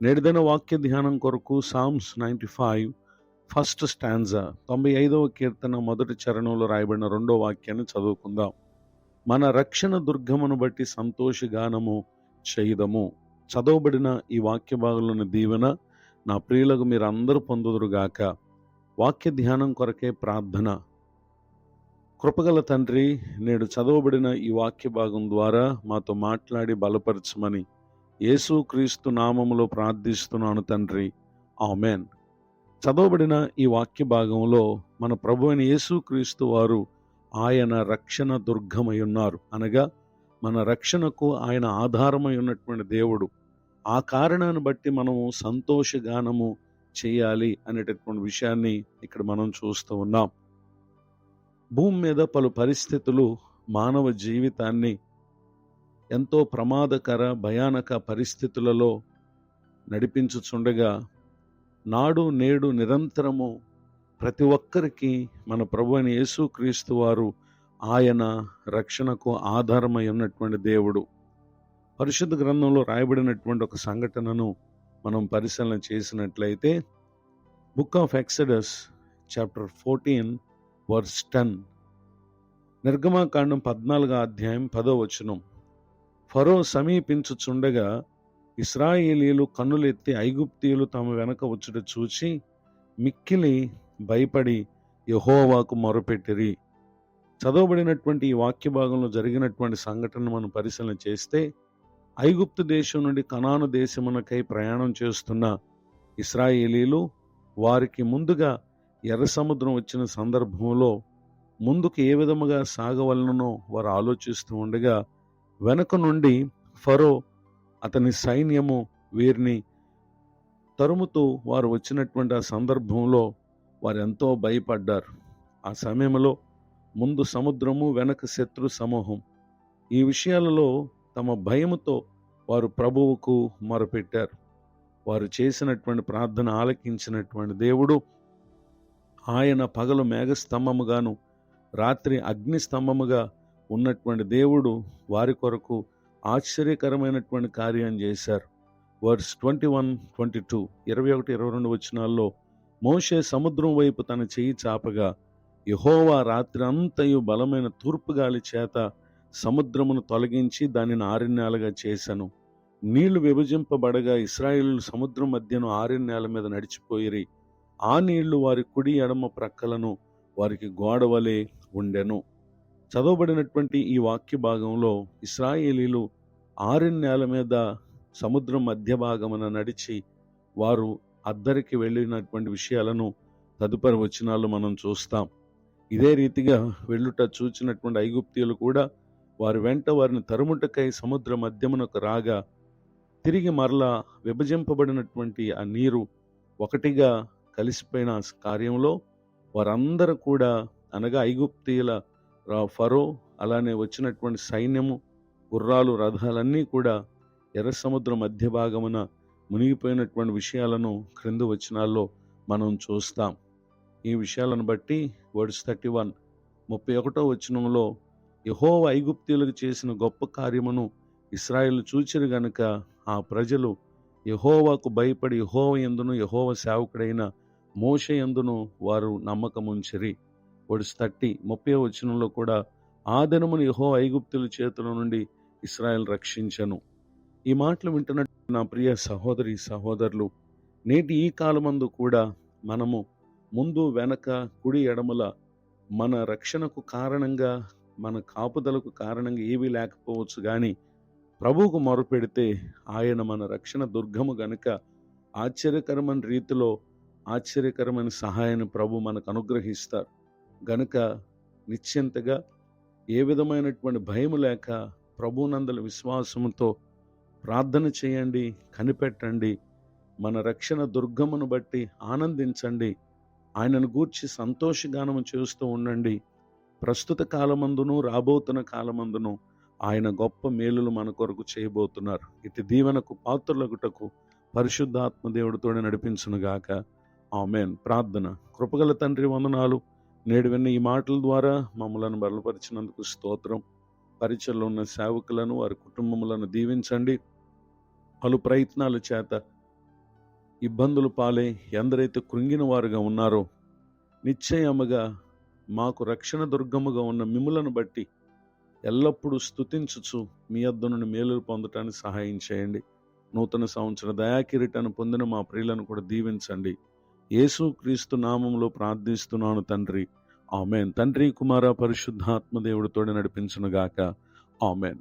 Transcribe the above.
నేటిదిన వాక్య ధ్యానం కొరకు సామ్స్ 95 ఫస్ట్ స్టాంజా 95వ కీర్తన మొదటి చరణంలో రాయబడిన 2వ వాక్యాన్ని చదువుకుందాం. మన రక్షణ దుర్గమును బట్టి సంతోషగానము చేయుదము. చదవబడిన ఈ వాక్య భాగంలోని దీవెన నా ప్రియులకు మీరు అందరూ పొందుదురుగాక. వాక్య ధ్యానం కొరకే ప్రార్థన. కృపగల తండ్రి, నేడు చదవబడిన ఈ వాక్య భాగం ద్వారా మాతో మాట్లాడి బలపరచమని యేసుక్రీస్తు నామములో ప్రార్థిస్తున్నాను తండ్రి, ఆమెన్. చదవబడిన ఈ వాక్య భాగంలో మన ప్రభు అయిన యేసుక్రీస్తు వారు ఆయన రక్షణ దుర్గమై ఉన్నారు. అనగా మన రక్షణకు ఆయన ఆధారమై ఉన్నటువంటి దేవుడు. ఆ కారణాన్ని బట్టి మనము సంతోషగానము చేయాలి అనేటటువంటి విషయాన్ని ఇక్కడ మనం చూస్తూ ఉన్నాం. భూమి మీద పలు పరిస్థితులు మానవ జీవితాన్ని ఎంతో ప్రమాదకర భయానక పరిస్థితులలో నడిపించుచుండగా, నాడు నేడు నిరంతరము ప్రతి ఒక్కరికి మన ప్రభు అయిన యేసుక్రీస్తు వారు ఆయన రక్షణకు ఆధారమై ఉన్నటువంటి దేవుడు. పరిశుద్ధ గ్రంథంలో రాయబడినటువంటి ఒక సంఘటనను మనం పరిశీలన చేసినట్లయితే, book of Exodus chapter 14 verse 10, నిర్గమాకాండం 14వ అధ్యాయం 10వ వచనం. ఫరో సమీపించుచుండగా ఇశ్రాయేలీయులు కన్నులెత్తి ఐగుప్తీయులు తమ వెనక వచ్చుట చూచి మిక్కిలి భయపడి యెహోవాకు మొరపెట్టిరి. చదవబడినటువంటి ఈ వాక్య భాగంలో జరిగినటువంటి సంఘటన మనం పరిశీలన చేస్తే, ఐగుప్తు దేశం నుండి కనాను దేశమునకై ప్రయాణం చేస్తున్న ఇశ్రాయేలీలు వారికి ముందుగా ఎర్ర సముద్రం వచ్చిన సందర్భంలో ముందుకు ఏ విధముగా సాగవలనో వారు ఆలోచిస్తూ ఉండగా, వెనక నుండి ఫరో అతని సైన్యము వీరిని తరుముతూ వారు వచ్చినటువంటి ఆ సందర్భంలో వారు ఎంతో భయపడ్డారు. ఆ సమయంలో ముందు సముద్రము, వెనక శత్రు సమూహం. ఈ విషయాలలో తమ భయముతో వారు ప్రభువుకు మొరపెట్టారు. వారు చేసినటువంటి ప్రార్థన ఆలకించినటువంటి దేవుడు, ఆయన పగలు మేఘస్తంభముగాను రాత్రి అగ్నిస్తంభముగా ఉన్నటువంటి దేవుడు వారి కొరకు ఆశ్చర్యకరమైనటువంటి కార్యం చేశారు. వర్స్ 21-22, 21-22 వచనాల్లో, మోషే సముద్రం వైపు తన చెయ్యి చాపగా యెహోవా రాత్రి అంతయు బలమైన తూర్పుగాలి చేత సముద్రమును తొలగించి దానిని ఆరిన్నేలగా చేశాను. నీళ్లు విభజింపబడగా ఇశ్రాయేలు సముద్రం మధ్యను ఆరిన్నేల మీద నడిచిపోయిరి. ఆ నీళ్లు వారి కుడి ఎడమ ప్రక్కలను వారికి గోడవలే ఉండెను. చదవబడినటువంటి ఈ వాక్య భాగంలో ఇశ్రాయేలీలు ఆరిన్నేల మీద సముద్రం మధ్య భాగమున నడిచి వారు అద్దరికి వెళ్ళినటువంటి విషయాలను తదుపరి వచనాల్లో మనం చూస్తాం. ఇదే రీతిగా వెళ్ళుట చూచినటువంటి ఐగుప్తీయులు కూడా వారి వెంట వారిని తరుముటకై సముద్ర మధ్యమునకు రాగా, తిరిగి మరలా విభజింపబడినటువంటి ఆ నీరు ఒకటిగా కలిసిపోయిన కార్యంలో వారందరూ కూడా, అనగా ఐగుప్తీయుల ఫరో అలానే వచ్చినటువంటి సైన్యము, గుర్రాలు, రథాలన్నీ కూడా ఎర్ర సముద్ర మధ్య భాగమున మునిగిపోయినటువంటి విషయాలను క్రింది వచనాల్లో మనం చూస్తాం. ఈ విషయాలను బట్టి వర్స్ 31, 31వ వచనంలో, యెహోవా ఐగుప్తీయులకు చేసిన గొప్ప కార్యమును ఇశ్రాయేలు చూచిరు గనుక ఆ ప్రజలు యెహోవాకు భయపడి యెహోవా యందును యెహోవా సేవకుడైన మోషే యందును వారు నమ్మకముంచిరి. వర్స్ 30, 30వ వచనంలో కూడా, ఆ దినమును యెహోవా ఐగుప్తీయుల చేతుల నుండి ఇశ్రాయేలు రక్షించెను. ఈ మాటలు వింటున్నట్టు నా ప్రియ సహోదరి సహోదరులు, నేటి ఈ కాలమందు కూడా మనము ముందు వెనక కుడి ఎడమల మన రక్షణకు కారణంగా, మన కాపుదలకు కారణంగా ఏవీ లేకపోవచ్చు, కానీ ప్రభువుకు మొరపెడితే ఆయన మన రక్షణ దుర్గము గనుక ఆశ్చర్యకరమైన రీతిలో ఆశ్చర్యకరమైన సహాయాన్ని ప్రభు మనకు అనుగ్రహిస్తారు. గనుక నిశ్చింతగా ఏ విధమైనటువంటి భయము లేక ప్రభువునందల విశ్వాసముతో ప్రార్థన చేయండి, కనిపెట్టండి. మన రక్షణ దుర్గమును బట్టి ఆనందించండి. ఆయనను గూర్చి సంతోషగానము చేస్తూ ఉండండి. ప్రస్తుత కాలమందును రాబోతున్న కాలమందును ఆయన గొప్ప మేలులు మన కొరకు చేయబోతున్నారు. ఇటు దీవెనకు పాత్రులగుటకు పరిశుద్ధాత్మ దేవుడితోనే నడిపించునుగాక. ఆమెన్. ప్రార్థన. కృపగల తండ్రి, వందనాలు. నేడు విన్న ఈ మాటల ద్వారా మమ్మలను బలపరిచినందుకు స్తోత్రం. పరిచయలో ఉన్న సేవకులను, వారి కుటుంబములను దీవించండి. పలు ప్రయత్నాల చేత ఇబ్బందులు పాలై ఎందరైతే కృంగిన వారుగా ఉన్నారో, నిశ్చయముగా మాకు రక్షణ దుర్గముగా ఉన్న మిమ్ములను బట్టి ఎల్లప్పుడూ స్తుతించుచు మీ యొద్ద నుండి మేలులు పొందటానికి సహాయం చేయండి. నూతన సంవత్సర దయాకిరీటాన్ని పొందిన మా ప్రియులను కూడా దీవించండి. యేసుక్రీస్తు నామములో ప్రార్థిస్తున్నాను తండ్రి, ఆమెన్. తండ్రి, కుమార, పరిశుద్ధాత్మ దేవుడితోనే నడిపించునుగాక, ఆమెన్.